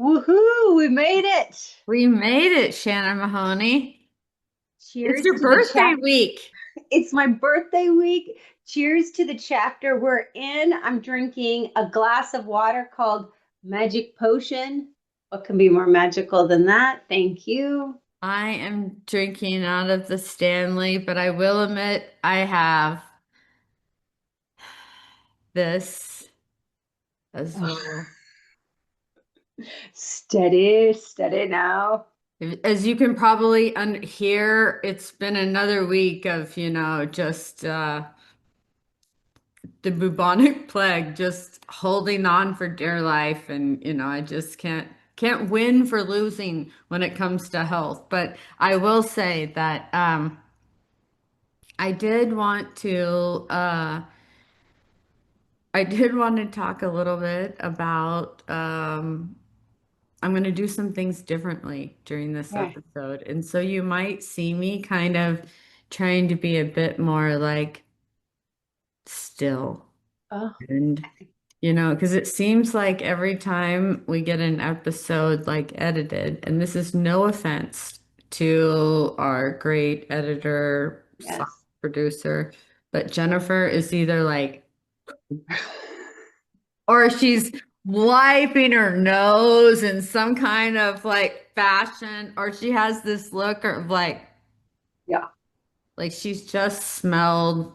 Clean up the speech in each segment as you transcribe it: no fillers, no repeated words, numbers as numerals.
Woohoo! We made it. We made it, Shannon Mahoney. It's Cheers your to the birthday chap. week. It's my birthday week. Cheers to the chapter we're in. I'm drinking a glass of water called Magic Potion. What can be more magical than that? Thank you. I am drinking out of the Stanley, but I will admit I have this as well. Steady, steady now. As you can probably hear, it's been another week of, just the bubonic plague, just holding on for dear life. And, I just can't win for losing when it comes to health. But I will say that I did want to I did want to talk a little bit about I'm going to do some things differently during this Okay. episode. And so you might see me kind of trying to be a bit more like still. Oh, And because it seems like every time we get an episode like edited, and this is no offense to our great editor, slash yes. producer, but Jennifer is either like, or she's wiping her nose in some kind of like fashion, or she has this look of Yeah, like she's just smelled.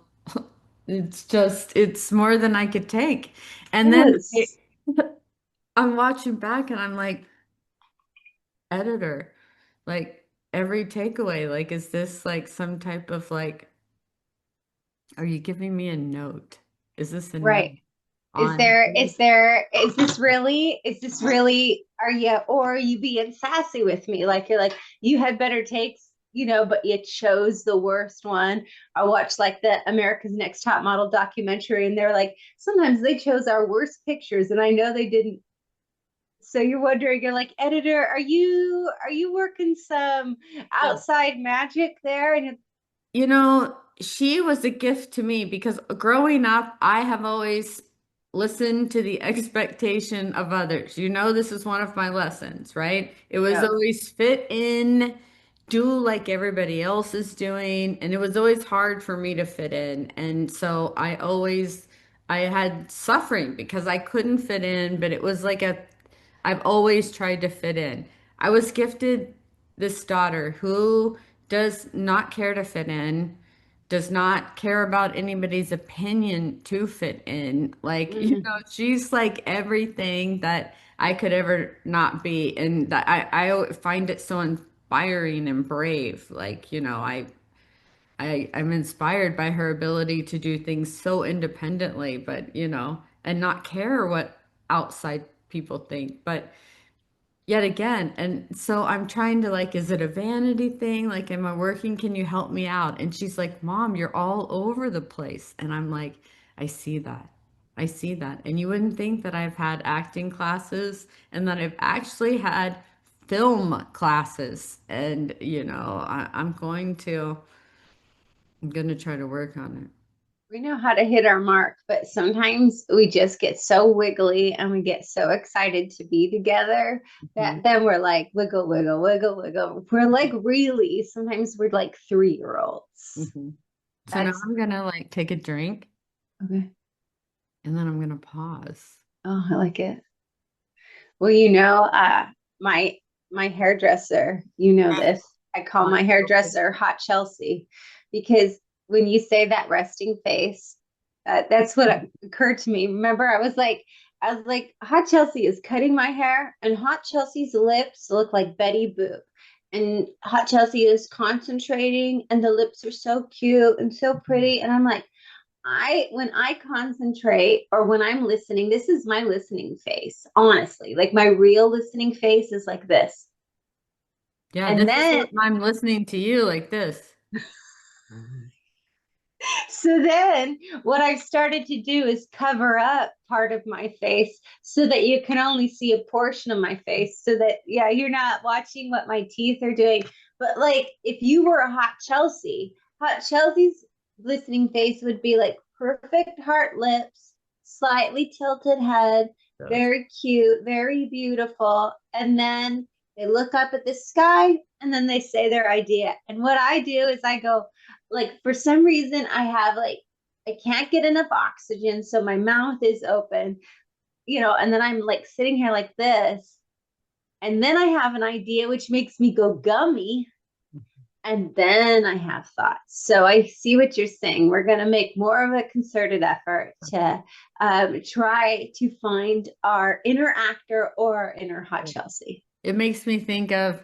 It's more than I could take. And then yes. I'm watching back and I'm like, editor, like every takeaway, like, is this like some type of like, are you giving me a note? Is this a note Right. Is on? there, is there, is this really, are you, or are you being sassy with me? Like, you're like, you had better takes, but you chose the worst one. I watched like the America's Next Top Model documentary, and they're like, sometimes they chose our worst pictures, and I know they didn't. So you're wondering, you're like, editor, are you working some outside magic there? And She was a gift to me because growing up, I have always listened to the expectation of others. This is one of my lessons, right? It was yeah, always fit in, do like everybody else is doing, and it was always hard for me to fit in. And so I had suffering because I couldn't fit in, but it was like I've always tried to fit in. I was gifted this daughter who does not care to fit in, does not care about anybody's opinion to fit in. Like, mhm. she's like everything that I could ever not be. And that I find it so inspiring and brave. Like, I'm inspired by her ability to do things so independently, but, and not care what outside people think. But yet again, and so I'm trying to like, is it a vanity thing? Like, am I working? Can you help me out? And she's like, Mom, you're all over the place. And I'm like, I see that. I see that. And you wouldn't think that I've had acting classes and that I've actually had film classes. And, I'm going to try to work on We know how to hit our mark, but sometimes we just get so wiggly and we get so excited to be together it. that then we're like wiggle, wiggle, wiggle, wiggle. We're like really, sometimes we're like 3-year-olds. Hmm. So now That's I'm going to like take a drink okay. and then I'm going to pause. Oh, I like it. Well, my my hairdresser, this. I call my hairdresser Hot Chelsea because when you say that resting face, that's what occurred to me. Remember, I was like, Hot Chelsea is cutting my hair, and Hot Chelsea's lips look like Betty Boop. And Hot Chelsea is concentrating, and the lips are so cute and so pretty. And I'm like, when I concentrate or when I'm listening, this is my listening face, honestly. Like my real listening face is like this. Yeah, And this is then what I'm listening to you like this. so then what I've started to do is cover up part of my face so that you can only see a portion of my face so that yeah, you're not watching what my teeth are doing. But like if you were a Hot Chelsea's listening face would be like perfect heart lips, slightly tilted head, So very cute, very beautiful. And then they look up at the sky and then they say their idea. And what I do is I go, like, for some reason, I have like, I can't get enough oxygen. So my mouth is open, and then I'm like sitting here like this. And then I have an idea, which makes me go gummy. And then I have thoughts. So I see what you're saying. We're going to make more of a concerted effort to try to find our inner actor or inner hot Chelsea. it makes me think of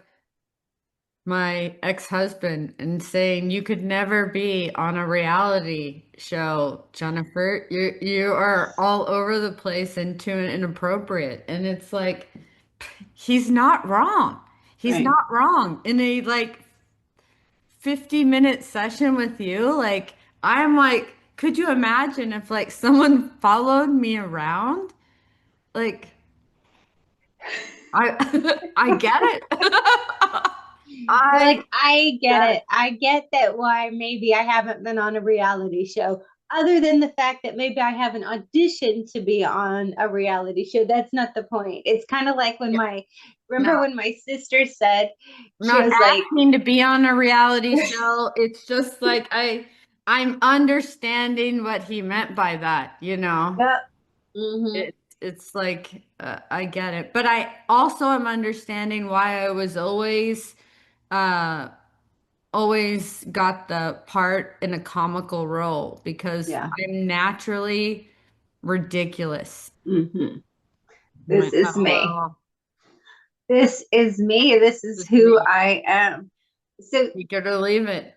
my ex-husband and saying you could never be on a reality show, Jennifer. You are all over the place and too inappropriate. And it's like he's not wrong. He's Right. not wrong. In a like 50-minute session with you, like I'm like, could you imagine if like someone followed me around? Like I I get it. You're I like, I get get it. I get that why maybe I haven't been on a reality show, other than the fact that maybe I haven't auditioned to be on a reality show. That's not the point. It's kind of like when it. remember No, when my sister said, I'm she not was like, asking to be on a reality show. It's just like I'm understanding what he meant by that, you know. yep. Mm-hmm. It's like I get it. But I also am understanding why I was uh always got the part in a comical role because Yeah. I'm naturally ridiculous. Mm-hmm. I'm This like, is oh me. well, This is me. This is it's who me. I am. So You gotta leave it.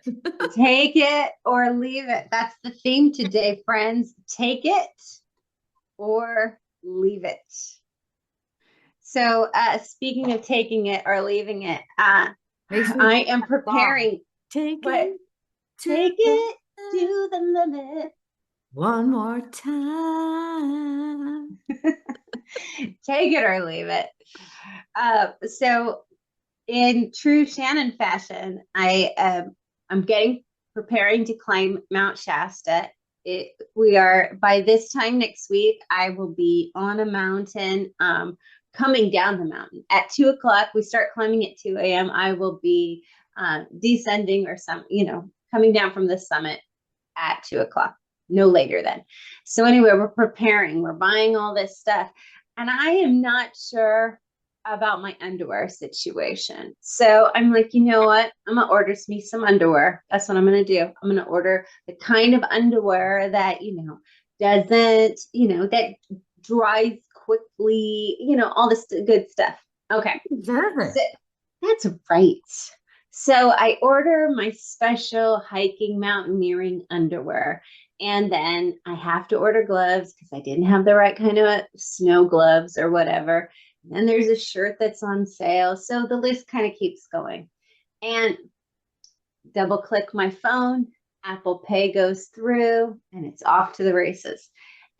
take it or leave it. That's the theme today, friends. Take it or leave it. So, speaking of taking it or leaving it, Makes me I think am of that song. preparing. Take What? it to Take the it to the limit. one more time. Take it or leave it. So, in true Shannon fashion, I'm getting preparing to climb Mount Shasta. We are by this time next week. I will be on a mountain, coming down the mountain at 2 o'clock. We start climbing at 2 a.m. I will be descending or coming down from the summit at 2 o'clock, no later than. So anyway, we're preparing, we're buying all this stuff. And I am not sure about my underwear situation. So I'm like, you know what? I'm gonna order me some underwear. That's what I'm gonna do. I'm gonna order the kind of underwear that, doesn't, that dries quickly, all this good stuff. Okay. You deserve So it. that's right. So I order my special hiking mountaineering underwear. And then I have to order gloves because I didn't have the right kind of snow gloves or whatever. And there's a shirt that's on sale. So the list kind of keeps going. And double click my phone, Apple Pay goes through, and it's off to the races.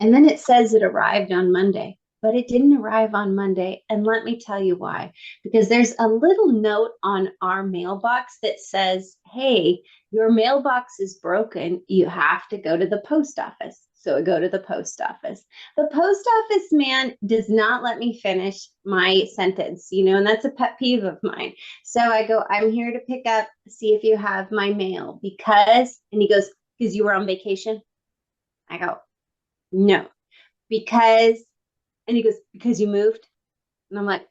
And then it says it arrived on Monday, but it didn't arrive on Monday. And let me tell you why. Because there's a little note on our mailbox that says, hey, your mailbox is broken. You have to go to the post office. So I go to the post office. The post office man does not let me finish my sentence, and that's a pet peeve of mine. So I go, I'm here to pick up, see if you have my mail and he goes, because you were on vacation. I go, no, because, and he goes, because you moved. And I'm like,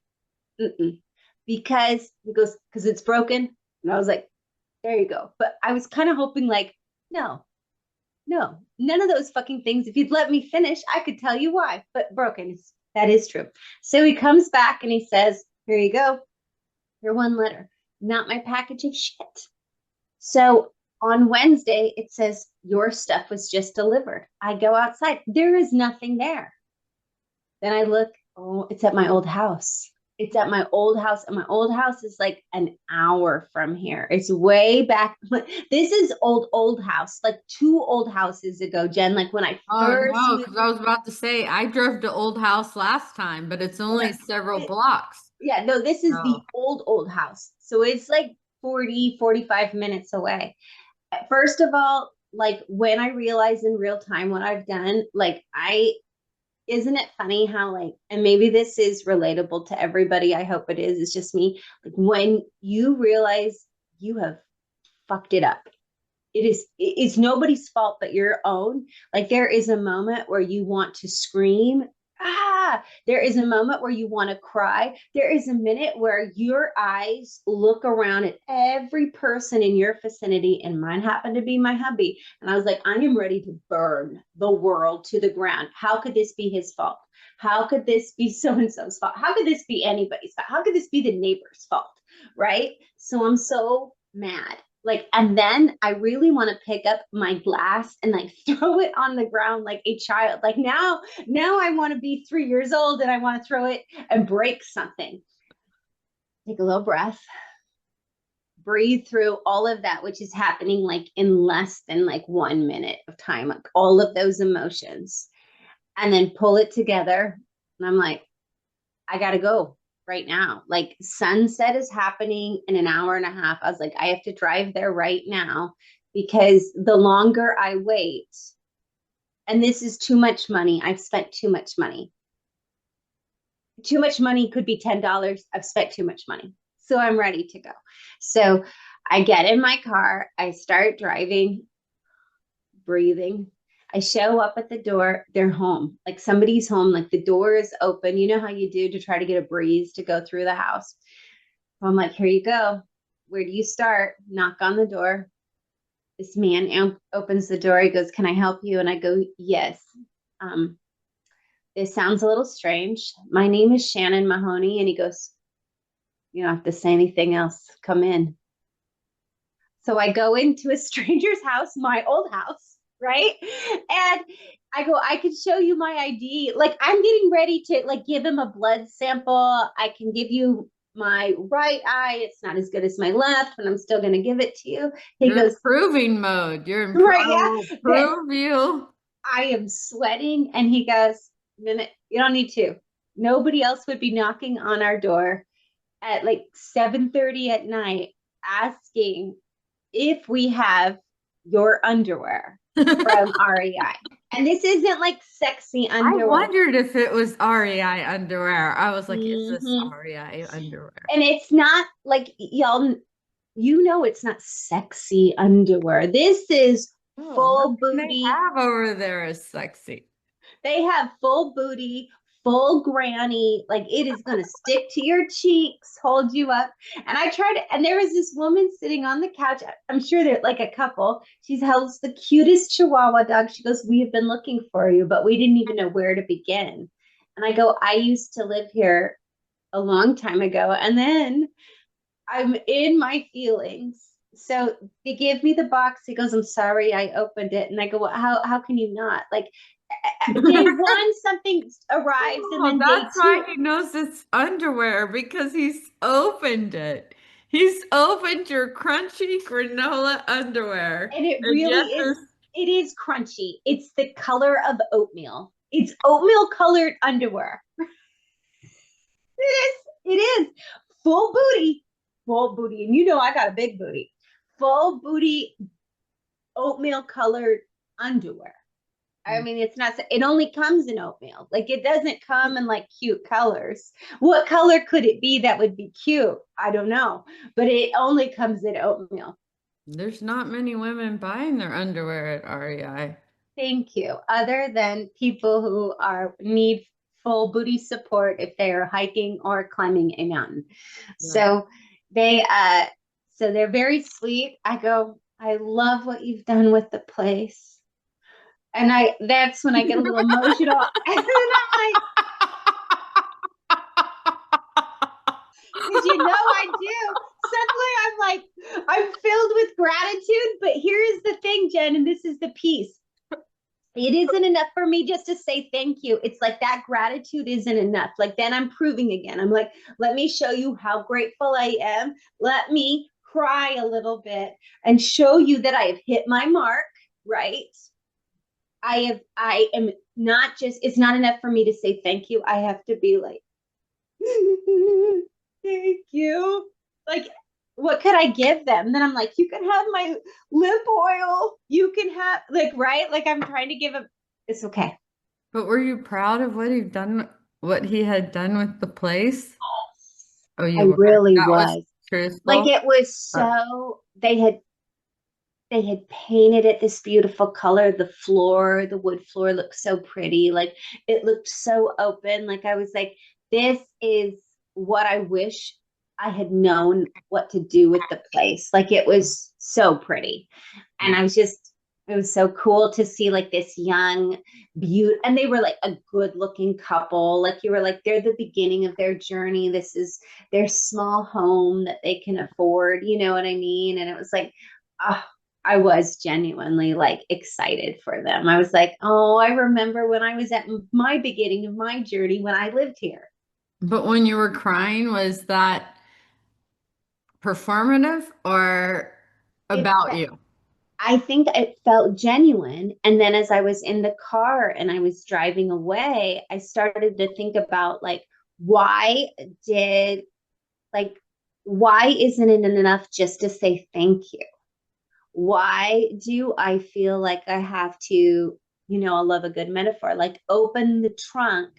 mm-mm. Because he goes, because it's broken. And I was like, there you go. But I was kind of hoping, like, no, no, none of those fucking things. If you'd let me finish, I could tell you why. But broken, that is true. So he comes back and he says, here you go. Your one letter, not my package of shit. So on Wednesday, it says, your stuff was just delivered. I go outside. There is nothing there. Then I look, oh, it's at my old house. It's at my old house. And my old house is like an hour from here. It's way back. This is old house, like two old houses ago, Jen. Like when I Oh first no, because moved. I was about to say I drove to Old House last time, but it's only several blocks. Yeah, no, this is the Oh, old house. So it's like 40, 45 minutes away. First of all, like when I realize in real time what I've done, like isn't it funny how like, and maybe this is relatable to everybody. I hope it is. It's just me. Like when you realize you have fucked it up, it's nobody's fault but your own. Like there is a moment where you want to scream. There is a moment where you want to cry. There is a minute where your eyes look around at every person in your vicinity, and mine happened to be my hubby. And I was like, I am ready to burn the world to the ground. How could this be his fault? How could this be so and so's fault? How could this be anybody's fault? How could this be the neighbor's fault? Right? So I'm so mad. Like, and then I really want to pick up my glass and like throw it on the ground like a child. Like now I want to be 3 years old and I want to throw it and break something. Take a little breath, breathe through all of that, which is happening like in less than like 1 minute of time, like all of those emotions, and then pull it together. And I'm like, I gotta go right now. Like sunset is happening in an hour and a half. I was like, I have to drive there right now because the longer I wait, and this is too much money. I've spent too much money. Too much money could be $10. I've spent too much money. So I'm ready to go. So I get in my car, I start driving, breathing. I show up at the door, they're home. Like somebody's home, like the door is open. You know how you do to try to get a breeze to go through the house. So I'm like, here you go. Where do you start? Knock on the door. This man opens the door. He goes, can I help you? And I go, yes. Um, this sounds a little strange. My name is Shannon Mahoney. And he goes, you don't have to say anything else. Come in. So I go into a stranger's house, my old house, right? And I go, I could show you my ID. Like I'm getting ready to like give him a blood sample. I can give you my right eye. It's not as good as my left, but I'm still going to give it to you. He You're in goes, proving mode. right, I will yeah. That prove you. I am sweating. And he goes, minute, you don't need to. Nobody else would be knocking on our door at like 7:30 at night asking if we have your underwear from REI. And this isn't like sexy I underwear. wondered if it was REI underwear. I was like, is this Mm-hmm. REI underwear? And it's not like y'all, it's not sexy underwear. This is Oh, full nothing they booty. have over there is sexy. They have full booty, full granny. Like it is going to stick to your cheeks, hold you up. And I tried it. And there was this woman sitting on the couch. I'm sure they're like a couple. She holds the cutest Chihuahua dog. She goes, we have been looking for you, but we didn't even know where to begin. And I go, I used to live here a long time ago. And then I'm in my feelings. So they give me the box. He goes, I'm sorry, I opened it. And I go, well, how can you not? Like day one, something arrives, and Oh, then day that's why two, he knows it's underwear because he's opened it. He's opened your crunchy granola underwear. and it And really yes, is. It is crunchy. It's the color of oatmeal. It's oatmeal colored underwear. It is. It is full booty, and I got a big booty. Full booty, oatmeal colored underwear. I mean, it's not, it only comes in oatmeal. Like it doesn't come in like cute colors. What color could it be that would be cute? I don't know. But it only comes in oatmeal. there's not many women buying their underwear at REI. Thank you. Other than people who are need full booty support if they are hiking or climbing a mountain. Yeah. So they're very sweet. I go, I love what you've done with the place. And that's when I get a little emotional. And then I'm like, because I do. Suddenly I'm like, I'm filled with gratitude. But here's the thing, Jen, and this is the piece. It isn't enough for me just to say thank you. It's like that gratitude isn't enough. Like then I'm proving again. I'm like, let me show you how grateful I am. Let me cry a little bit and show you that I have hit my mark, right? I am not just, it's not enough for me to say thank you. I have to be like, thank you. Like, what could I give them? Then I'm like, you can have my lip oil. You can have, like, right? Like, I'm trying to give them, it's okay. But were you proud of what he had done with the place? Oh, I you were. really That was was. Like truthful. it was Uh, so they had painted it this beautiful color. The floor, the wood floor looked so pretty. Like it looked so open. Like I was like, this is what I wish I had known what to do with the place. Like it was so pretty. And I was just, it was so cool to see like this young beauty, and they were like a good looking couple. Like you were like, they're the beginning of their journey. This is their small home that they can afford. You know what I mean? And it was like, oh, I was genuinely like excited for them. I was like, oh, I remember when I was at my beginning of my journey when I lived here. but when you were crying, was that performative or It about you? I think it felt genuine. And then as I was in the car and I was driving away, I started to think about like, why did, like, why isn't it enough just to say thank you? Why do I feel like I have to, I love a good metaphor, like open the trunk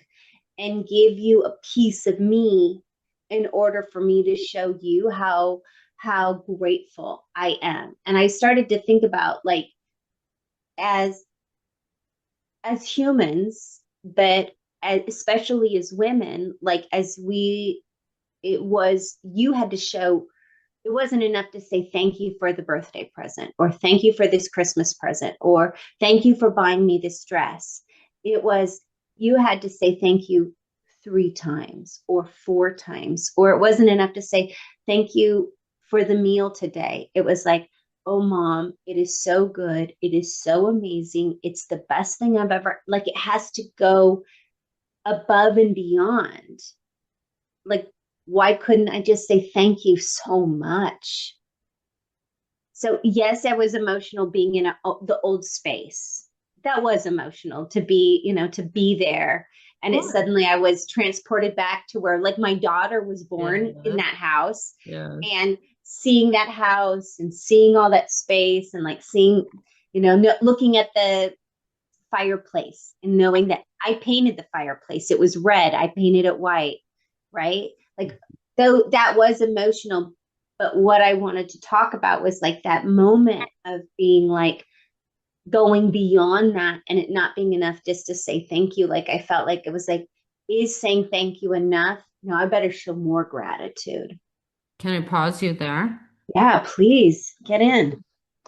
and give you a piece of me in order for me to show you how grateful I am. And I started to think about like as as humans, but especially as women, like as we, it was, you had to show, it wasn't enough to say thank you for the birthday present or thank you for this Christmas present or thank you for buying me this dress. It was, you had to say thank you 3 times or 4 times, or it wasn't enough to say thank you for the meal today. It was like, oh, mom, it is so good. It is so amazing. It's the best thing I've ever, like, it has to go above and beyond. Like, why couldn't I just say thank you so much? So yes, I was emotional being in the old space. That was emotional to be, to be there. And it What? suddenly I was transported back to where like my daughter was born in Yes, that house, yes. and seeing that house and seeing all that space and like seeing, looking at the fireplace and knowing that I painted the fireplace. It was red. I painted it white, right? Like, though that was emotional. But what I wanted to talk about was like that moment of being like going beyond that and it not being enough just to say thank you. Like, I felt like it was like, is saying thank you enough? No, I better show more gratitude. Can I pause you there? Yeah, please get in.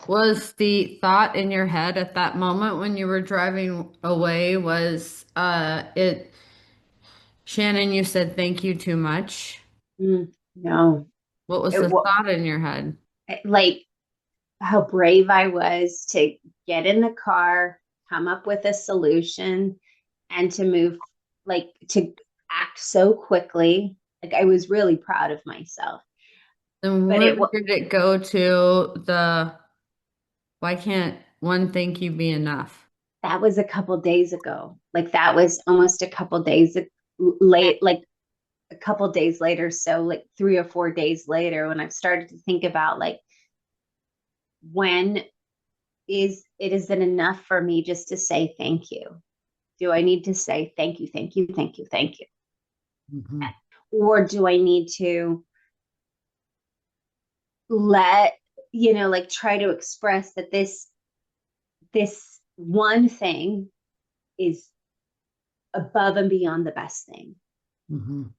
Was the thought in your head at that moment when you were driving away was it Shannon, you said thank you too much? No, What was it the was thought in your head? like how brave I was to get in the car, come up with a solution, and to move, like to act so quickly. Like I was really proud of myself. And But where did it go to the why can't one thank you be enough? that was a couple days ago. Like that was almost a couple days late, like a couple days later. So like 3 or 4 days later, when I've started to think about like when is it enough for me just to say thank you? Do I need to say thank you, thank you, thank you, thank you? Mhm. Or do I need to let, like try to express that this one thing is above and beyond the best thing? Mhm.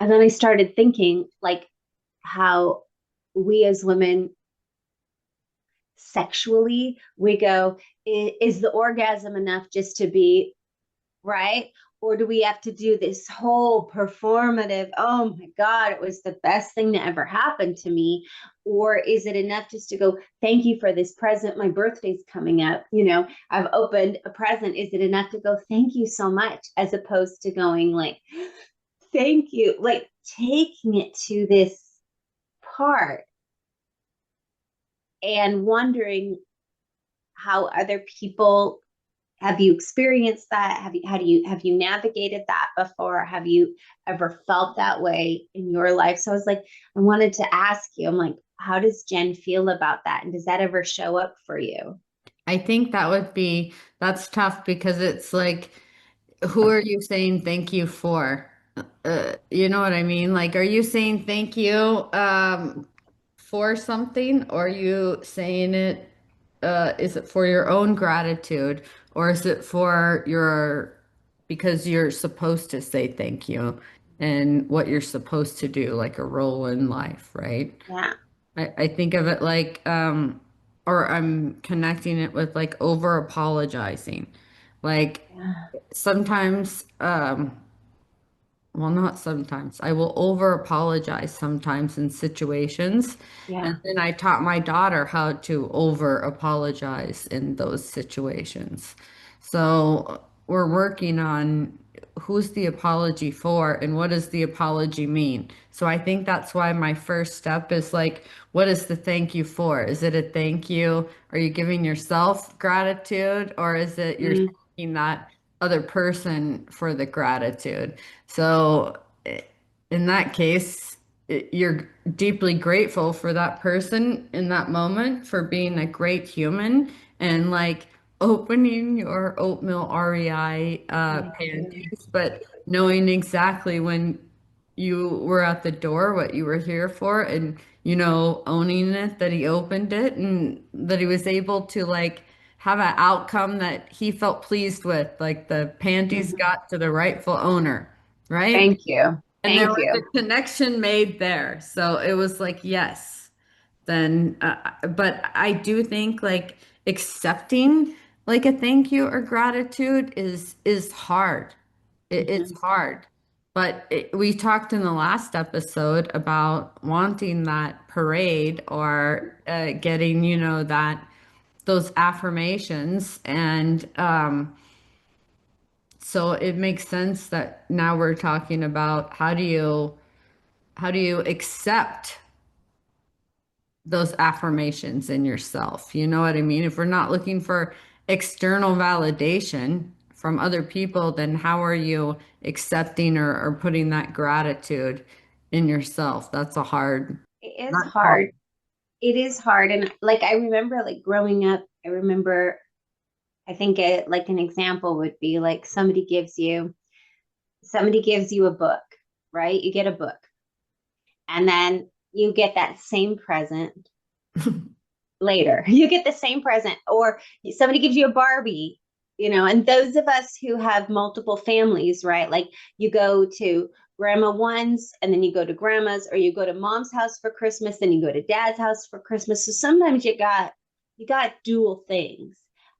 And then I started thinking like how we as women sexually, we go, is the orgasm enough just to be right? Or do we have to do this whole performative, oh my God, it was the best thing that ever happened to me? Or is it enough just to go, thank you for this present? My birthday's coming up. I've opened a present. Is it enough to go, thank you so much? As opposed to going like, thank you, like taking it to this part and wondering how other people. Have you experienced that? Have you navigated that before? Have you ever felt that way in your life? So I was like, I wanted to ask you, I'm like, how does Jen feel about that? And does that ever show up for you? I think that's tough because it's like who are you saying thank you for? You know what I mean? Like, are you saying thank you for something, or are you saying it, is it for your own gratitude, or is it for your, because you're supposed to say thank you and what you're supposed to do, like a role in life, right? Yeah. I think of it like, or I'm connecting it with like over apologizing. Like Yeah. sometimes, well, not sometimes. I will over apologize sometimes in situations. And Yeah. then I taught my daughter how to over apologize in those situations. So we're working on who's the apology for and what does the apology mean. So I think that's why my first step is like, what is the thank you for? Is it a thank you? Are you giving yourself gratitude, or is it you're Mm, thanking that other person for the gratitude? So in that case, you're deeply grateful for that person in that moment for being a great human and like opening your oatmeal REI thank you. pancakes, but knowing exactly when you were at the door, what you were here for, and owning it that he opened it and that he was able to like have an outcome that he felt pleased with, like the panties Mhm. got to the rightful owner, right? Thank you. And there Thank was you. a connection made there. So it was like, yes, then, but I do think like accepting like a thank you or gratitude is hard. It's Mhm. hard. But we talked in the last episode about wanting that parade or getting, that those affirmations. And so it makes sense that now we're talking about how do you accept those affirmations in yourself? You know what I mean? If we're not looking for external validation from other people, then how are you accepting or putting that gratitude in yourself? That's a hard, It is not hard. hard. It is hard. And like I remember like growing up, I remember I think it like an example would be like somebody gives you a book, right? You get a book. And then you get that same present later. You get the same present, or somebody gives you a Barbie, and those of us who have multiple families, right? Like you go to grandma one's and then you go to grandma's, or you go to mom's house for Christmas, then you go to dad's house for Christmas. So sometimes you got dual things.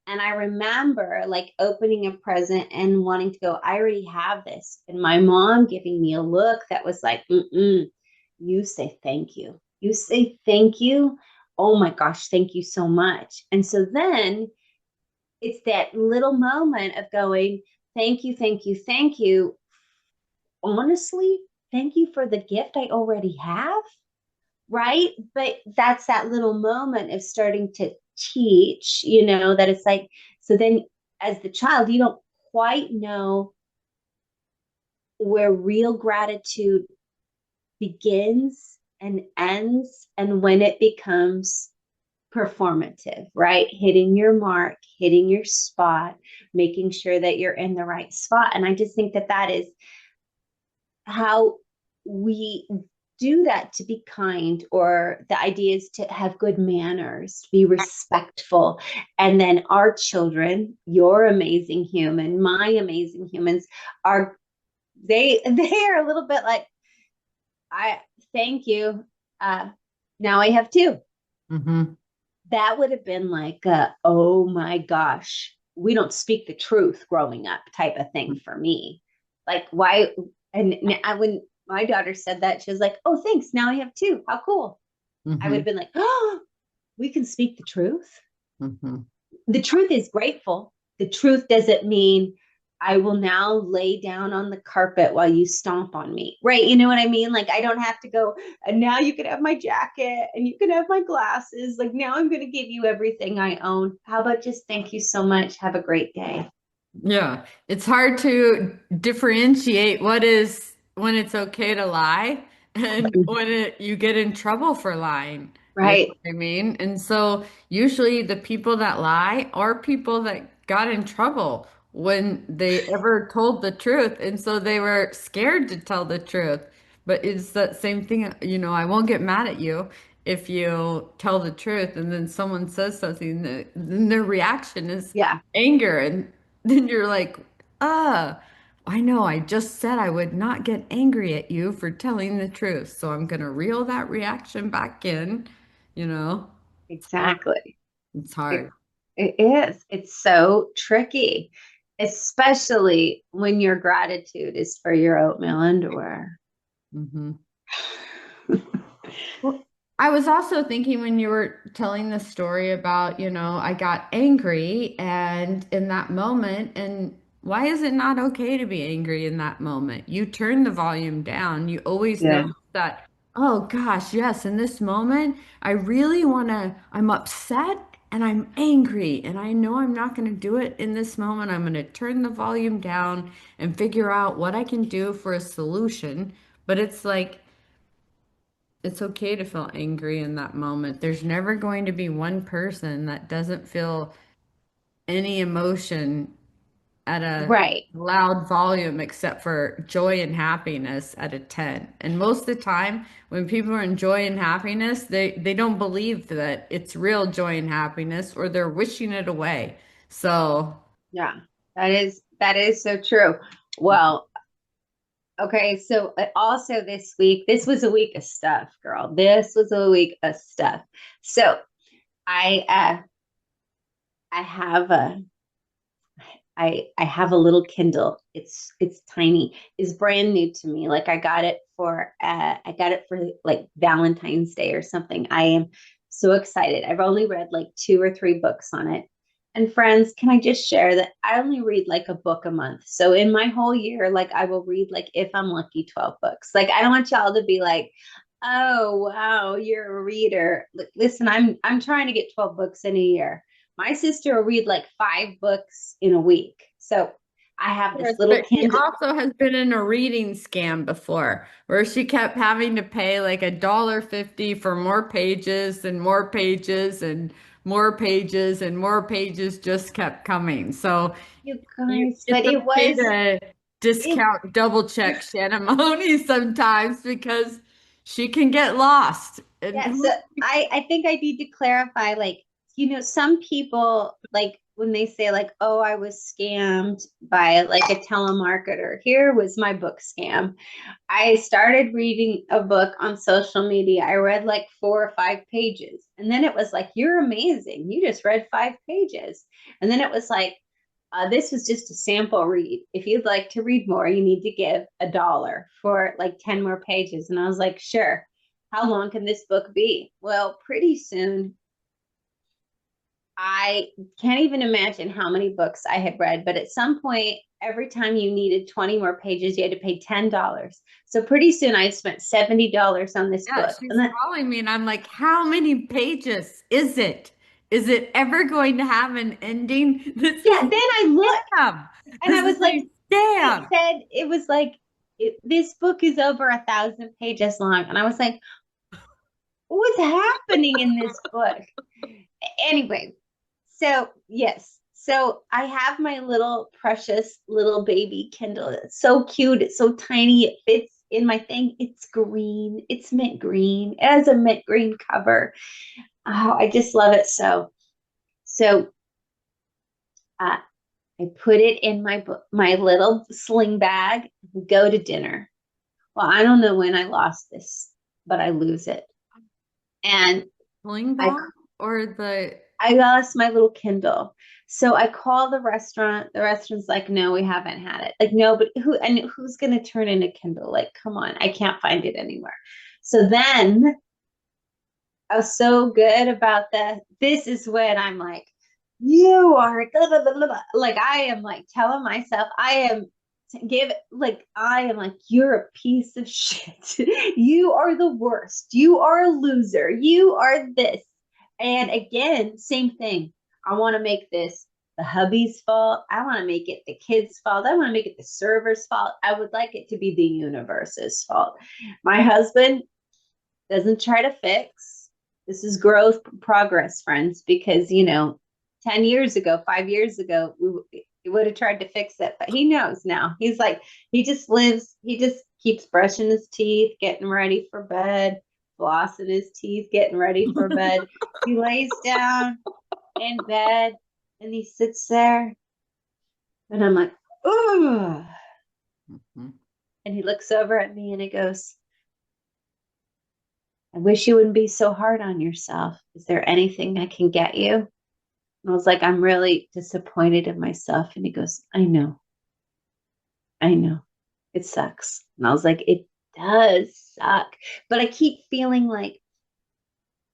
And I remember like opening a present and wanting to go, I already have this. And my mom giving me a look that was like, mm-mm, you say thank you. You say thank you. Oh my gosh, thank you so much. And so then it's that little moment of going, thank you, thank you, thank you. Honestly, thank you for the gift I already have, right? But that's that little moment of starting to teach, that it's like, so then as the child, you don't quite know where real gratitude begins and ends and when it becomes performative, right? Hitting your mark, hitting your spot, making sure that you're in the right spot. And I just think that that is how we do that, to be kind, or the idea is to have good manners, to be respectful. And then our children, your amazing human, my amazing humans, are they are a little bit like, I thank you. Uh, now I have two. Hmm. That would have been like, oh my gosh, we don't speak the truth growing up type of thing for me. Like, why? And when my daughter said that, she was like, oh, thanks. Now I have two. How cool. I would Hmm. have been like, oh, we can speak the truth. Hmm. The truth is grateful. The truth doesn't mean I will now lay down on the carpet while you stomp on me. Right. You know what I mean? Like, I don't have to go, and now you can have my jacket and you can have my glasses. Like, now I'm going to give you everything I own. How about just thank you so much? Have a great day. Yeah, it's hard to differentiate what is when it's okay to lie and when you get in trouble for lying. You know Right. what I mean? And so usually the people that lie are people that got in trouble when they ever told the truth. And so they were scared to tell the truth. But it's that same thing, I won't get mad at you if you tell the truth and then someone says something that then their reaction is Yeah, anger. And then you're like, ah, I know, I just said I would not get angry at you for telling the truth. So I'm gonna reel that reaction back in, you know. It's hard. exactly. It's It, hard. it is. It's so tricky, especially when your gratitude is for your oatmeal underwear. Hmm. Well, I was also thinking when you were telling the story about, I got angry and in that moment, and why is it not okay to be angry in that moment? You turn the volume down. You always know Yeah, that, oh gosh, yes, in this moment, I'm upset and I'm angry, and I know I'm not going to do it in this moment. I'm going to turn the volume down and figure out what I can do for a solution. But it's like, it's okay to feel angry in that moment. There's never going to be one person that doesn't feel any emotion at a right. loud volume except for joy and happiness at a 10. And most of the time, when people are in joy and happiness, they don't believe that it's real joy and happiness or they're wishing it away. So, Yeah, that is so true. Well, okay, so also this week, this was a week of stuff, girl. This was a week of stuff. So I have I have a little Kindle. It's tiny. It's brand new to me. Like I got it for like Valentine's Day or something. I am so excited. I've only read like two or three books on it. And friends, can I just share that I only read like a book a month. So in my whole year, like I will read like if I'm lucky 12 books. Like I don't want y'all to be like, "Oh, wow, you're a reader." Listen, I'm trying to get 12 books in a year. My sister will read like five books in a week. So I have yes, this little but she Kindle. also has been in a reading scam before where she kept having to pay like $1.50 for more pages and more pages and more pages and more pages just kept coming. So You you guys, but it's okay to it, discount, double check Shannon Mahoney sometimes because she can get lost. And yeah. So I think I need to clarify, like, some people like when they say like, oh, I was scammed by like a telemarketer. Here was my book scam. I started reading a book on social media. I read like 4 or 5 pages. And then it was like, you're amazing. You just read 5 pages. And then it was like, this was just a sample read. If you'd like to read more, you need to give $1 for like 10 more pages. And I was like, sure. How long can this book be? Well, pretty soon. I can't even imagine how many books I had read, but at some point, every time you needed 20 more pages, you had to pay $10. So pretty soon I spent $70 on this yeah, book. And she's then, calling me and I'm like, how many pages is it? Is it ever going to have an ending? This yeah, is then a I looked scam. and I This is was like, a scam. it was like, this book is over 1,000 pages long. And I was like, what's happening in this book? Anyway, so yes. So I have my little precious little baby Kindle. It's so cute. It's so tiny. It fits in my thing. It's green. It's mint green. It has a mint green cover. Oh, I just love it so. So uh, I put it in my little sling bag. Go to dinner. Well, I don't know when I lost this, but I lose it. And Pulling I back or the I lost my little Kindle. So I call the restaurant. The restaurant's like, no, we haven't had it. Like, no, but who's going to turn in a Kindle? Like, come on, I can't find it anywhere. So then I was so good about that. This is when I'm like, you are blah, blah, blah, blah. Like I am like telling myself I am like, you're a piece of shit. You are the worst. You are a loser. You are this. And again, same thing. I want to make this the hubby's fault. I want to make it the kids' fault. I want to make it the server's fault. I would like it to be the universe's fault. My husband doesn't try to fix. This is growth progress, friends, because 10 years ago, 5 years ago, He would have tried to fix it, but he knows now. He's like, he just keeps brushing his teeth, getting ready for bed, flossing his teeth, getting ready for bed. He lays down in bed and he sits there, and I'm like, ooh. Mhm. And he looks over at me and he goes, I wish you wouldn't be so hard on yourself. Is there anything I can get you? And I was like, I'm really disappointed in myself. And he goes, I know. It sucks. And I was like, it does suck. But I keep feeling like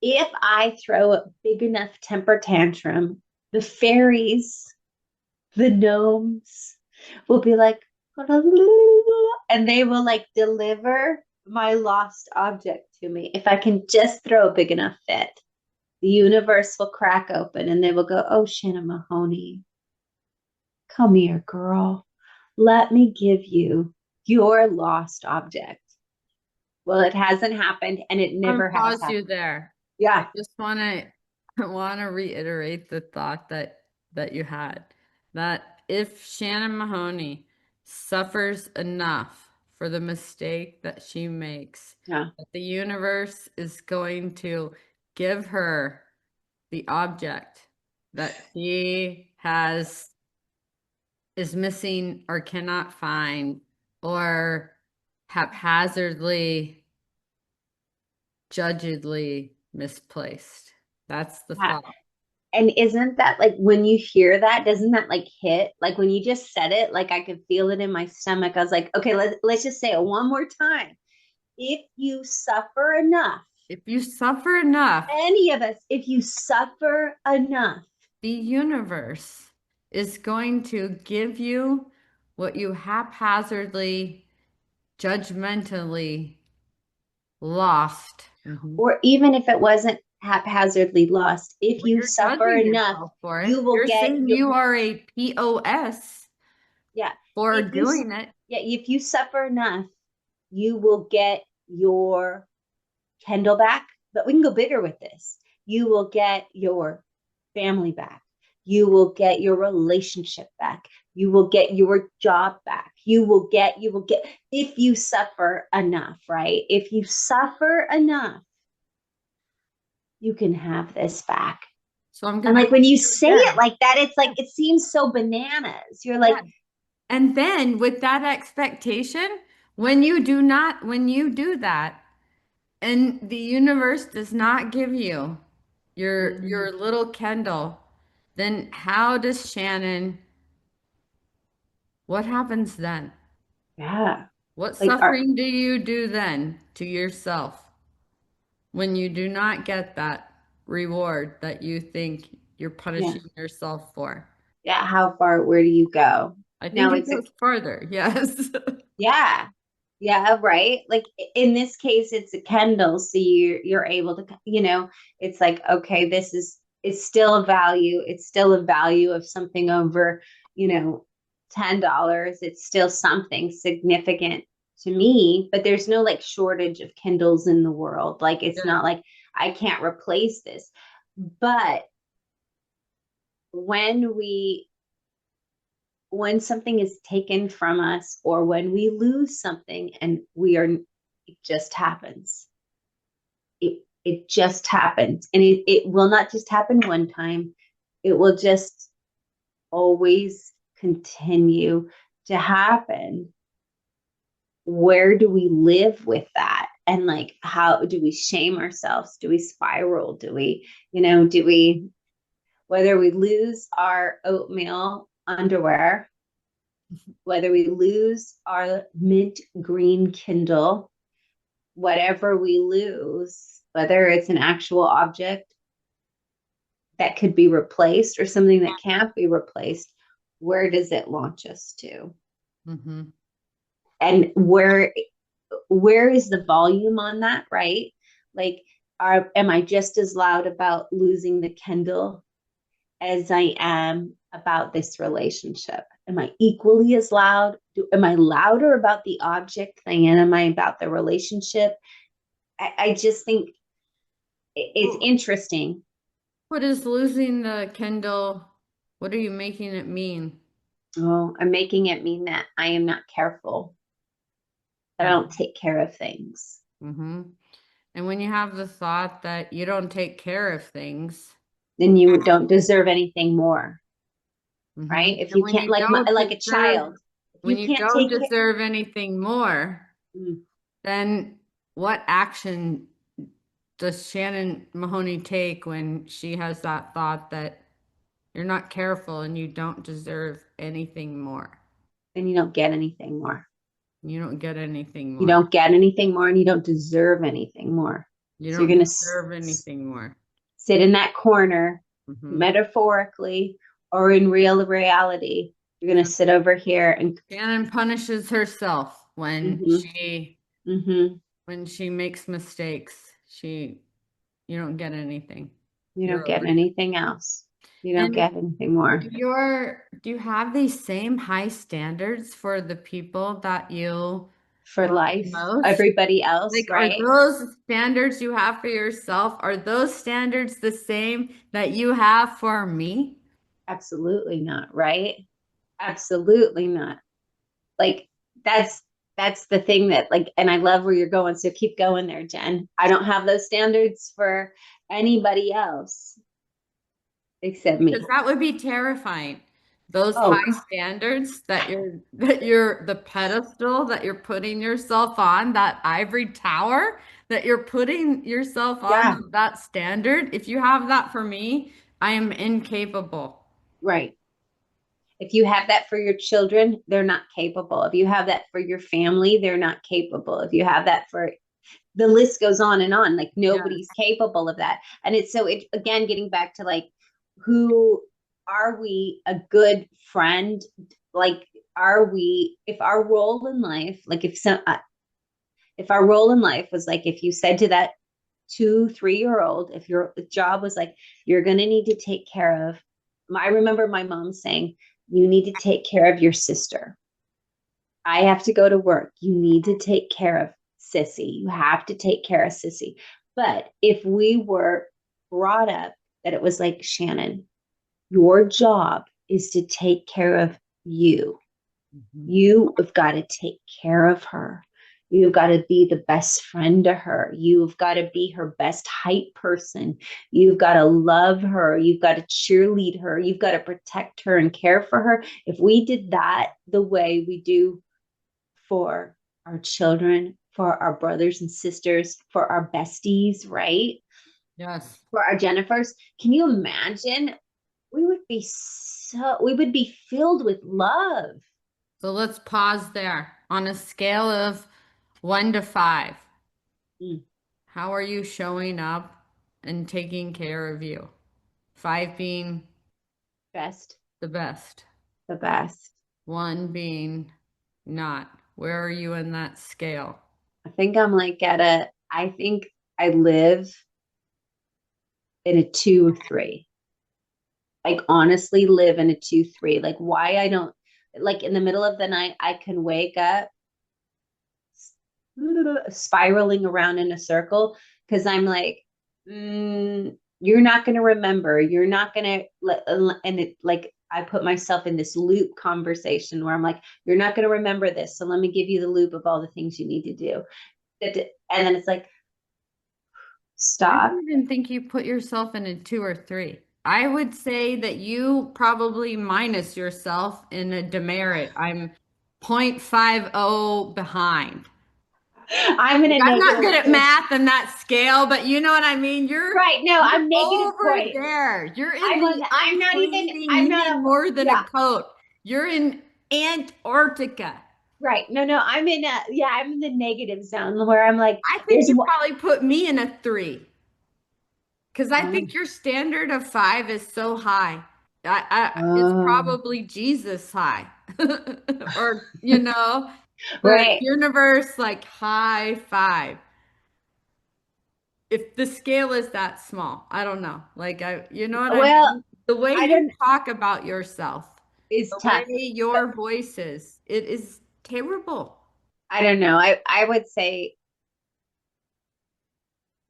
if I throw a big enough temper tantrum, the fairies, the gnomes will be like, and they will like deliver my lost object to me. If I can just throw a big enough fit, the universe will crack open and they will go, oh, Shannon Mahoney, come here, girl. Let me give you your lost object. Well, it hasn't happened and it I'm never gonna has pause you happened. there. I Yeah. just want to reiterate the thought that you had that if Shannon Mahoney suffers enough for the mistake that she makes, Yeah. that the universe is going to give her the object that she has is missing or cannot find or haphazardly, judgedly misplaced. That's the Yeah. thought. And isn't that like when you hear that, doesn't that like hit? Like when you just said it, like I could feel it in my stomach. I was like, okay, let's just say it one more time. If you suffer enough, If you suffer enough, any of us, if you suffer enough, the universe is going to give you what you haphazardly, judgmentally lost. Mhm. or even if it wasn't haphazardly lost, if Well, you you're suffer judging enough, yourself for it. you will You're get saying your, you are a POS yeah. for If you, doing it. yeah, if you suffer enough, you will get your Kendall back, but we can go bigger with this. You will get your family back. You will get your relationship back. You will get your job back. You will get, if you suffer enough, right? If you suffer enough, you can have this back. So I'm And going to like when ask you you say it again. like that, it's like, Yeah. it seems so bananas. You're like, Yeah. And then with that expectation, when you do that, and the universe does not give you mm, your little Kendall, then how does Shannon, what happens then? yeah, What like, suffering do you do then to yourself when you do not get that reward that you think you're yeah, punishing yourself for? yeah, how far, where do you go? I think Now it it's a, goes further. Yes. yeah. Yeah, right. Like in this case, it's a Kindle, so you're able to, it's like, okay, this is it's still a value. It's still a value of something over, you know, $10. It's still something significant to me, but there's no like shortage of Kindles in the world. Like it's Yeah. not like I can't replace this. But when we when something is taken from us or when we lose something and it just happens. It just happens. And it will not just happen one time. It will just always continue to happen. Where do we live with that? And like, how do we shame ourselves? Do we spiral? Do we, whether we lose our oatmeal underwear, whether we lose our mint green Kindle, whatever we lose, whether it's an actual object that could be replaced or something that can't be replaced, where does it launch us to? Hmm. And where is the volume on that, right? Like, am I just as loud about losing the Kindle as I am about this relationship? Am I equally as loud? Am I louder about the object than am I about the relationship? I just think it's interesting. What is losing the Kindle? What are you making it mean? Oh, I'm making it mean that I am not careful, that I don't take care of things. Mm-hmm. And when you have the thought that you don't take care of things, Then you don't deserve anything more, mm-hmm. right? If And you can't, like a child, if when you you can't don't take care, deserve anything more, mm, then what action does Shannon Mahoney take when she has that thought that you're not careful and you don't deserve anything more? then you don't get anything more. You don't get anything You more. don't get anything more, and you don't deserve anything more. You So you're don't going to deserve anything more. sit in that corner, Hmm. metaphorically or in real reality. You're going to So sit over here and Shannon punishes herself mm-hmm, mm-hmm, when she makes mistakes. You don't get anything. you don't You're get over. anything else. You don't And get anything more do you have these same high standards for the people that you for love life. most? Everybody else, Like, are right? those standards you have for yourself, are those standards the same that you have for me? Absolutely not, right? Absolutely not. Like that's that's the thing that like, and I love where you're going. So keep going there, Jen. I don't have those standards for anybody else except Because me. that would be terrifying. Those Oh, high standards that you're the pedestal that you're putting yourself on, that ivory tower that you're putting yourself on, yeah, that standard. If you have that for me, I am incapable. right. If you have that for your children, they're not capable. If you have that for your family, they're not capable. If you have that for the list goes on and on, like nobody's Yes. capable of that. And it's so it again getting back to like who are we a good friend? Like are we if our role in life, like if our role in life was like if you said to that 2 3 year old, if your job was like you're going to need to take care of, I remember my mom saying you need to take care of your sister. I have to go to work. You need to take care of Sissy. You have to take care of Sissy. But if we were brought up that it was like, Shannon, your job is to take care of you. Mhm. You have got to take care of her. You've got to be the best friend to her. You've got to be her best hype person. You've got to love her. You've got to cheerlead her. You've got to protect her and care for her. If we did that the way we do for our children, for our brothers and sisters, for our besties, right? Yes. For our Jennifers. Can you imagine? We would be filled with love. So let's pause there. On a scale of 1 to 5, Mm, how are you showing up and taking care of you? 5 being best, the best, the best. 1 being not. Where are you in that scale? I think I'm like I think I live in a 2 or 3. Like honestly live in a 2 3. Like why I don't like in the middle of the night, I can wake up spiraling around in a circle because I'm like, you're not going to remember. You're not going to, and it like, I put myself in this loop conversation where I'm like, you're not going to remember this. So let me give you the loop of all the things you need to do. And then it's like, I stop. don't even think you put yourself in a 2 or 3. I would say that you probably minus yourself in a demerit. I'm 0.50 behind. I'm in Like, a I'm not negative good at point. math and that scale, but you know what I mean? Right. No, You're I'm negative over point. there. You're in the I'm not even, unfreezing. I'm You not need a, more than a yeah, coat. You're in Antarctica. right. No, I'm in the negative zone where I'm like, I think there's you what, probably put me in a 3 because I oh, think your standard of 5 is so high. It's oh, probably Jesus high, or the right. universe like high 5. If the scale is that small, I don't know. Like you know what I Well, mean? The way I you don't, talk about yourself, it's the way tough, but your voice is, it is terrible. I don't know. I would say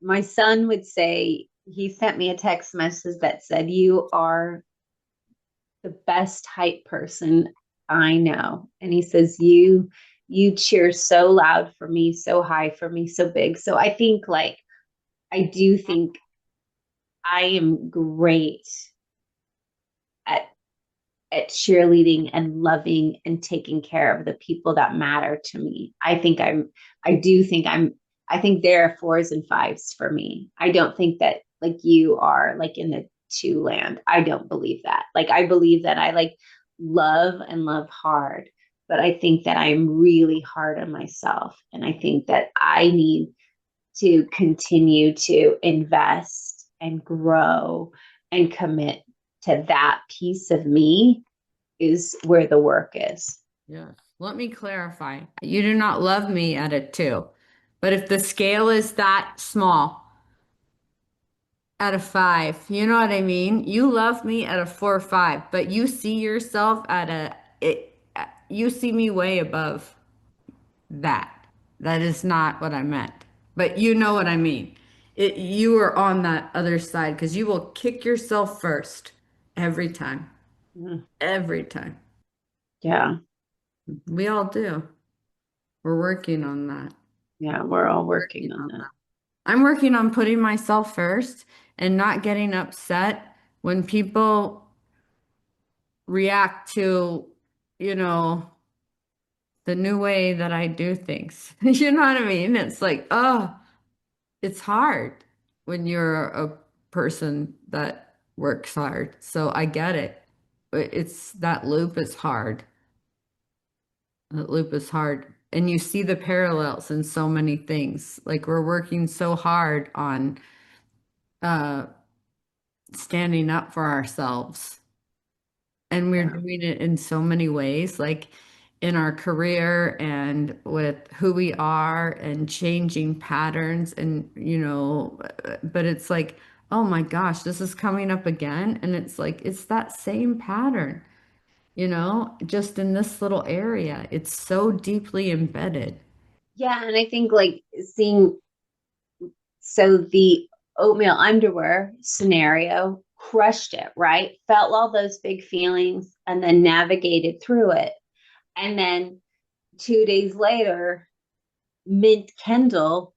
my son would say he sent me a text message that said, you are the best hype person I know. And he says, you cheer so loud for me, so high for me, so big. So I think like I do think I am great at cheerleading and loving and taking care of the people that matter to me. I do think I think there are fours and fives for me. I don't think that like you are like in the two land. I don't believe that. Like I believe that I like love and love hard, but I think that I'm really hard on myself. And I think that I need to continue to invest and grow and commit to that piece of me is where the work is. Yes. Let me clarify. You do not love me at a two. But if the scale is that small, at a five, you know what I mean? You love me at a 4 or 5, but you see yourself at you see me way above that. That is not what I meant. But you know what I mean. You are on that other side because you will kick yourself first every time. Mm, Every time. yeah, We all do. We're working on that. yeah, we're all working Working on on that. that. I'm working on putting myself first and not getting upset when people react to, you know, the new way that I do things. You know what I mean? It's like, oh, it's hard when you're a person that works hard. So I get it. It's that loop is hard. That loop is hard. And you see the parallels in so many things. Like we're working so hard on uh standing up for ourselves. And we're Yeah, doing it in so many ways, like in our career and with who we are and changing patterns and but it's like, oh my gosh, this is coming up again. And it's like it's that same pattern, just in this little area. It's so deeply embedded. yeah, and I think like seeing so the oatmeal underwear scenario crushed it, right? Felt all those big feelings and then navigated through it. And then 2 days later, mint Kendall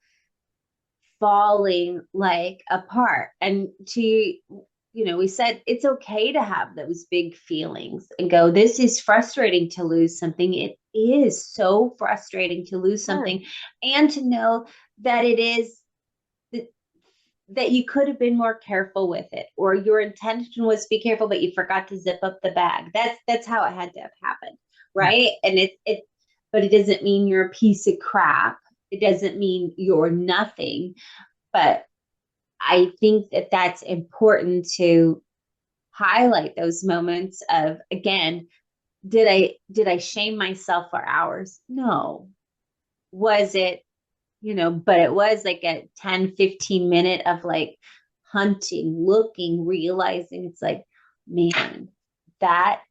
falling like apart. And we said it's okay to have those big feelings and go, this is frustrating to lose something. It is so frustrating to lose Sure. something and to know that it is that you could have been more careful with it or your intention was to be careful but you forgot to zip up the bag. That's how it had to have happened, right? And it but it doesn't mean you're a piece of crap. It doesn't mean you're nothing. But I think that that's important to highlight those moments of, again, did I shame myself for hours? No. Was it, but it was like a 10-15 minute of like hunting, looking, realizing it's like, man, that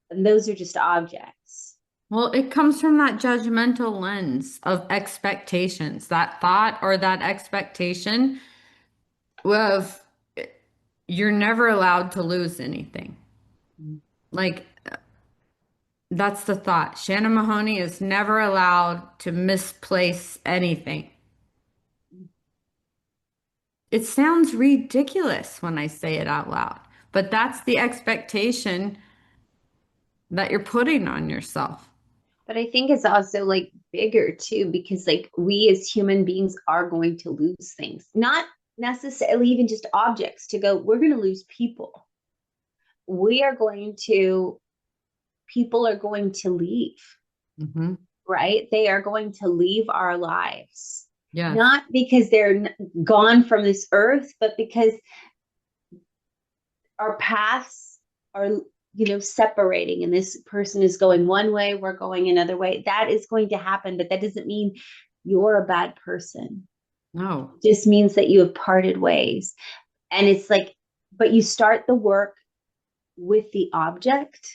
and those are just objects. Well, it comes from that judgmental lens of expectations, that thought or that expectation of you're never allowed to lose anything. Like that's the thought. Shannon Mahoney is never allowed to misplace anything. It sounds ridiculous when I say it out loud, but that's the expectation that you're putting on yourself. But I think it's also like bigger too, because like we as human beings are going to lose things, not necessarily even just objects to go, we're going to lose people. We are going to, people are going to leave, Hmm. right? They are going to leave our lives, Yes. not because they're gone from this earth, but because our paths are separating and this person is going one way, we're going another way. That is going to happen, but that doesn't mean you're a bad person. No. It just means that you have parted ways. And it's like, but you start the work with the object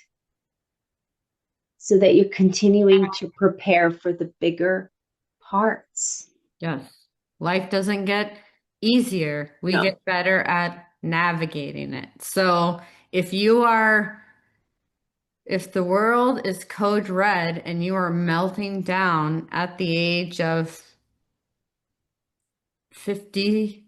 so that you're continuing to prepare for the bigger parts. Yes. Life doesn't get easier. We No. get better at navigating it. So if you are if the world is code red and you are melting down at the age of 50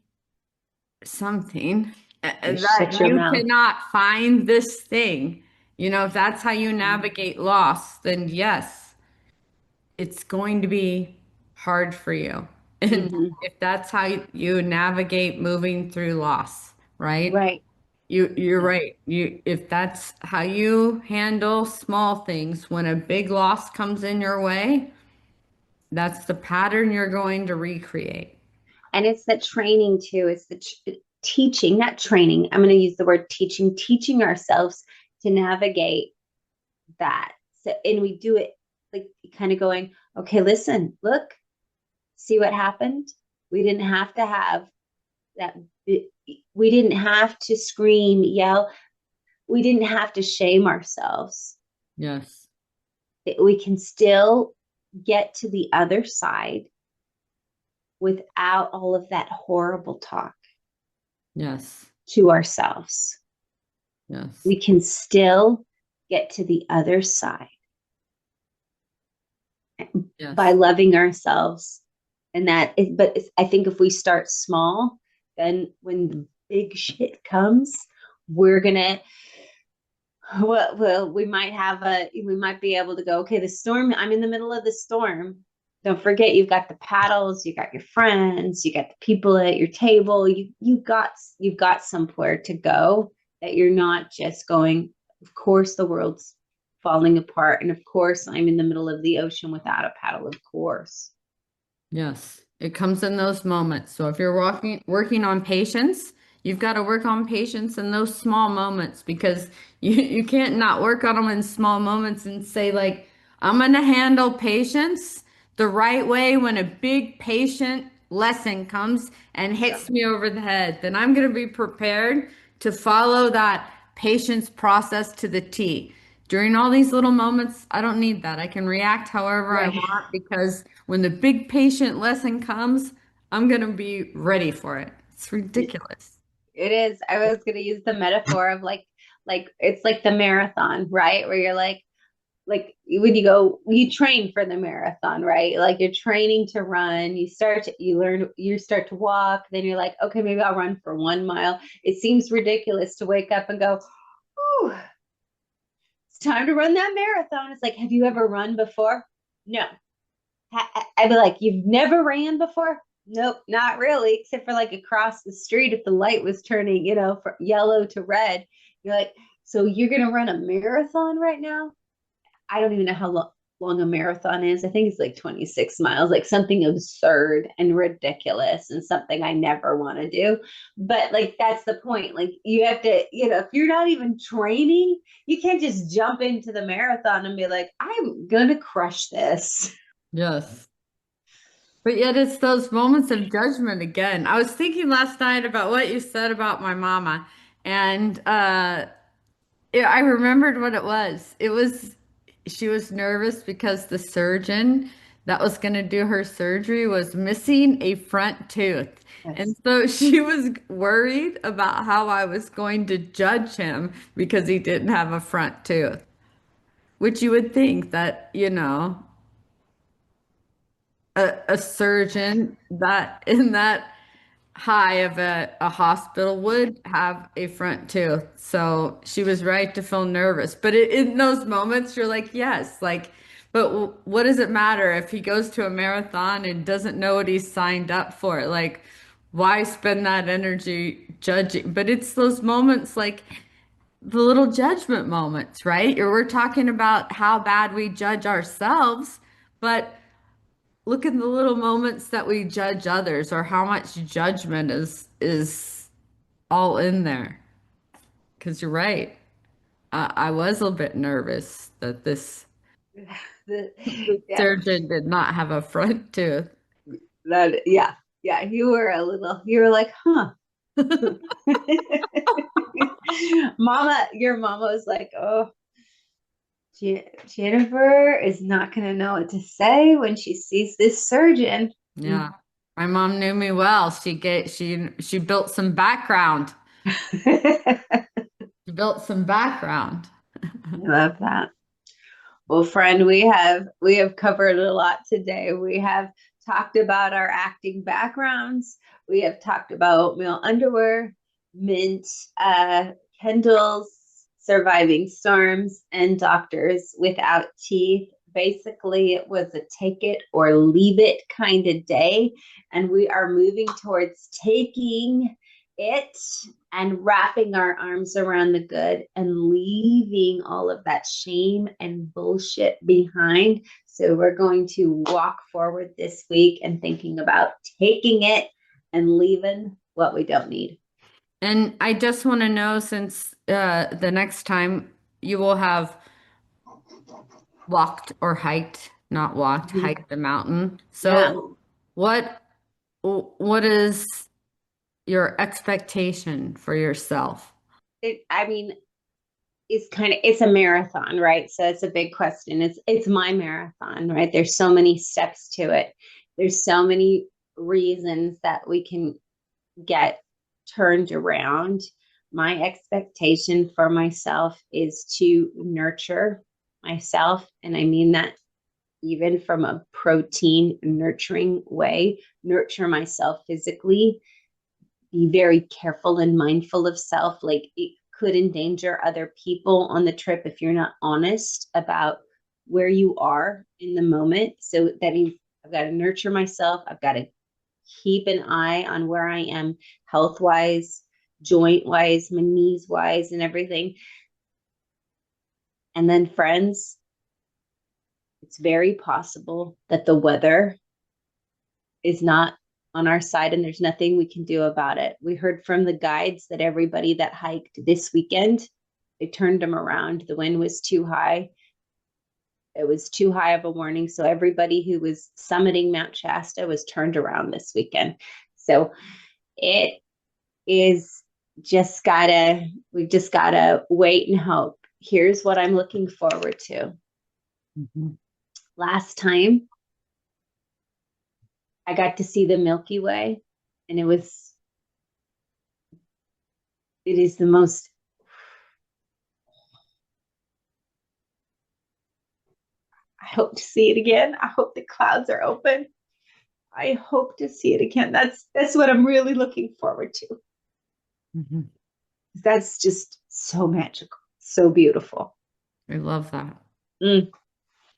something, You that shut your you mouth. cannot find this thing, if that's how you navigate loss, then yes, it's going to be hard for you. And Hmm. if that's how you navigate moving through loss, right? Right. You're Yeah. right. If that's how you handle small things when a big loss comes in your way, that's the pattern you're going to recreate. And it's the training too. It's the teaching, not training. I'm going to use the word teaching, teaching ourselves to navigate that. So, and we do it like kind of going, okay, listen, look, see what happened? We didn't have to have that. We didn't have to scream, yell. We didn't have to shame ourselves. Yes. We can still get to the other side without all of that horrible talk Yes. to ourselves. Yes. We can still get to the other side by Yes. loving ourselves. And that is, but I think if we start small, then when the big shit comes, we're gonna, well, we might be able to go, okay, the storm, I'm in the middle of the storm. Don't forget, you've got the paddles, you got your friends, you got the people at your table. You've got somewhere to go, that you're not just going, of course the world's falling apart. And of course I'm in the middle of the ocean without a paddle, of course. Yes, it comes in those moments. So if you're working on patience, you've got to work on patience in those small moments because you can't not work on them in small moments and say like, I'm going to handle patience the right way when a big patient lesson comes and Yeah. hits me over the head. Then I'm going to be prepared to follow that patience process to the T. During all these little moments, I don't need that. I can react however I Right. want because when the big patient lesson comes, I'm going to be ready for it. It's ridiculous. It is. I was going to use the metaphor of like it's like the marathon, right? Where you're like when you go, you train for the marathon, right? Like you're training to run. You start to walk. Then you're like, okay, maybe I'll run for 1 mile. It seems ridiculous to wake up and go, "Ooh, it's time to run that marathon." It's like, have you ever run before? No. I'd be like, you've never ran before? Nope, not really, except for like across the street if the light was turning, from yellow to red. You're like, so you're going to run a marathon right now? I don't even know how long a marathon is. I think it's like 26 miles, like something absurd and ridiculous and something I never want to do. But like, that's the point. Like, you have to, if you're not even training, you can't just jump into the marathon and be like, I'm going to crush this. Yes. But yet it's those moments of judgment again. I was thinking last night about what you said about my mama, and yeah, I remembered what it was. It was she was nervous because the surgeon that was going to do her surgery was missing a front tooth. And Yes. so she was worried about how I was going to judge him because he didn't have a front tooth, which you would think that, a surgeon that in that high of a hospital would have a front tooth. So she was right to feel nervous. But in those moments, you're like, yes, like, but what does it matter if he goes to a marathon and doesn't know what he's signed up for? Like, why spend that energy judging? But it's those moments like the little judgment moments, right? Or we're talking about how bad we judge ourselves, but look at the little moments that we judge others or how much judgment is all in there. Because you're right. I was a bit nervous that this The- yeah, surgeon did not have a front tooth. yeah, yeah. You were like, huh. Your mama was like, oh, Jennifer is not going to know what to say when she sees this surgeon. Yeah. My mom knew me well. She built some background. She built some background. I love that. Well, friend, we have covered a lot today. We have talked about our acting backgrounds. We have talked about male underwear, mint, uh, Kindles, surviving storms, and doctors without teeth. Basically, it was a take it or leave it kind of day, and we are moving towards taking it and wrapping our arms around the good and leaving all of that shame and bullshit behind. So we're going to walk forward this week and thinking about taking it and leaving what we don't need. And I just want to know since the next time you will have walked or hiked, not walked, Mhm. hiked the mountain. Yeah. So what what is your expectation for yourself? I mean, it's a marathon, right? So it's a big question. It's my marathon, right? There's so many steps to it. There's so many reasons that we can get turned around. My expectation for myself is to nurture myself. And I mean that even from a protein nurturing way, nurture myself physically, be very careful and mindful of self. Like it could endanger other people on the trip if you're not honest about where you are in the moment. So that means I've got to nurture myself. I've got to keep an eye on where I am health wise, joint wise, my knees wise, and everything. And then, friends, it's very possible that the weather is not on our side and there's nothing we can do about it. We heard from the guides that everybody that hiked this weekend, they turned them around. The wind was too high. It was too high of a warning. So everybody who was summiting Mount Shasta was turned around this weekend. So it is we've just gotta wait and hope. Here's what I'm looking forward to. Mhm. Last time I got to see the Milky Way, and it is the most. I hope to see it again. I hope the clouds are open. I hope to see it again. That's what I'm really looking forward to. Mhm. That's just so magical, so beautiful. I love that. Mm,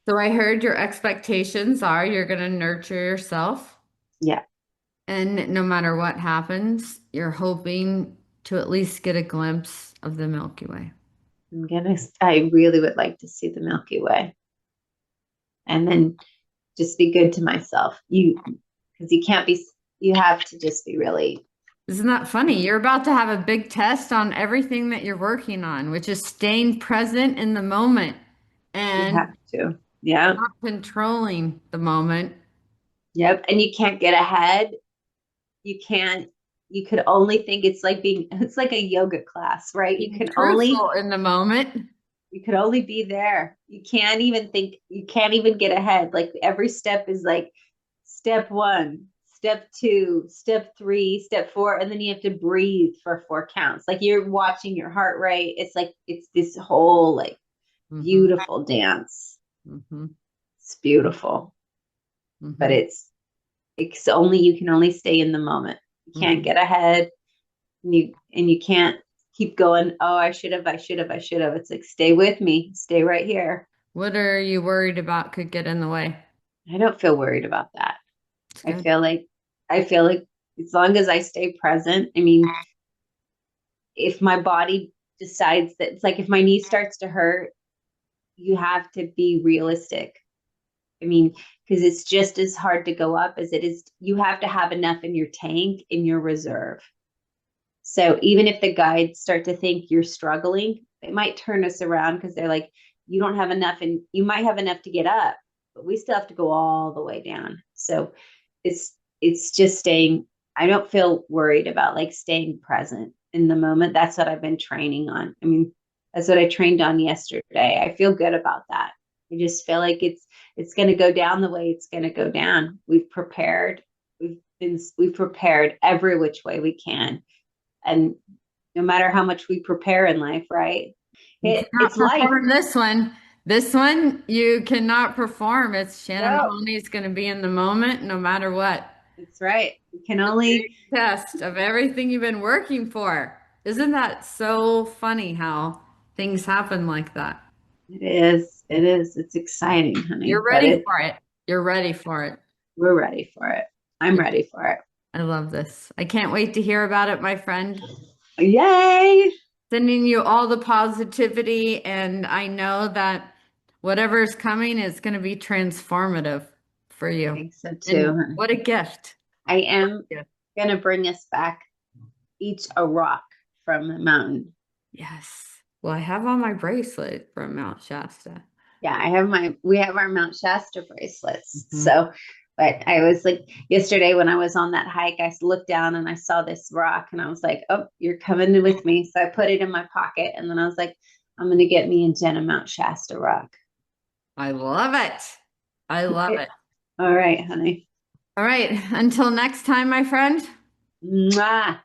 So I heard your expectations are you're going to nurture yourself, yeah, and no matter what happens, you're hoping to at least get a glimpse of the Milky Way. I really would like to see the Milky Way, and then just be good to myself. Because you can't be. You have to just be really. Isn't that funny? You're about to have a big test on everything that you're working on, which is staying present in the moment You and have to. Yeah. not controlling the moment. Yep. And you can't get ahead. You can't. You could only think it's like a yoga class, right? Being truthful in the moment. You could only be there. You can't even think, you can't even get ahead. Like every step is like step one, step two, step three, step four, and then you have to breathe for four counts. Like you're watching your heart rate. It's like it's this whole like Hmm. beautiful dance. Hmm. It's beautiful, but Hmm. it's only you can only stay in the moment. You can't Hmm. get ahead, and you can't keep going. Oh, I should have. It's like stay with me, stay right here. What are you worried about could get in the way? I don't feel worried about that. It's I good. feel like I feel like as long as I stay present, I mean, if my body decides that it's like if my knee starts to hurt, you have to be realistic. I mean, because it's just as hard to go up as it is. You have to have enough in your tank in your reserve. So even if the guides start to think you're struggling, they might turn us around because they're like, you don't have enough, and you might have enough to get up, but we still have to go all the way down. So it's just staying. I don't feel worried about like staying present in the moment. That's what I've been training on. I mean, that's what I trained on yesterday. I feel good about that. I just feel like it's going to go down the way it's going to go down. We've prepared. We've prepared every which way we can, and no matter how much we prepare in life, right? You It's cannot life. perform this one. This one you cannot perform. It's Shannon No, Mahoney's going to be in the moment no matter what. that's right. We can The only, big test of everything you've been working for. Isn't that so funny how things happen like that? it's exciting, honey, You're but ready for it. You're ready for it. we're ready for it. I'm Yeah, ready for it. I love this. I can't wait to hear about it, my friend. Yay. Sending you all the positivity, and I know that whatever's coming is going to be transformative for I you. think so too, And honey. what a gift. I am Yeah. going to bring us back each a rock from the mountain. Yes. Well, I have on my bracelet from Mount Shasta. Yeah, we have our Mount Shasta bracelets. Mhm. So, but I was like, yesterday when I was on that hike, I looked down and I saw this rock and I was like, oh, you're coming with me. So I put it in my pocket and then I was like, I'm going to get me and Jen a Mount Shasta rock. I love it. I love Okay. it. All right, honey. All right. Until next time, my friend. Mwah.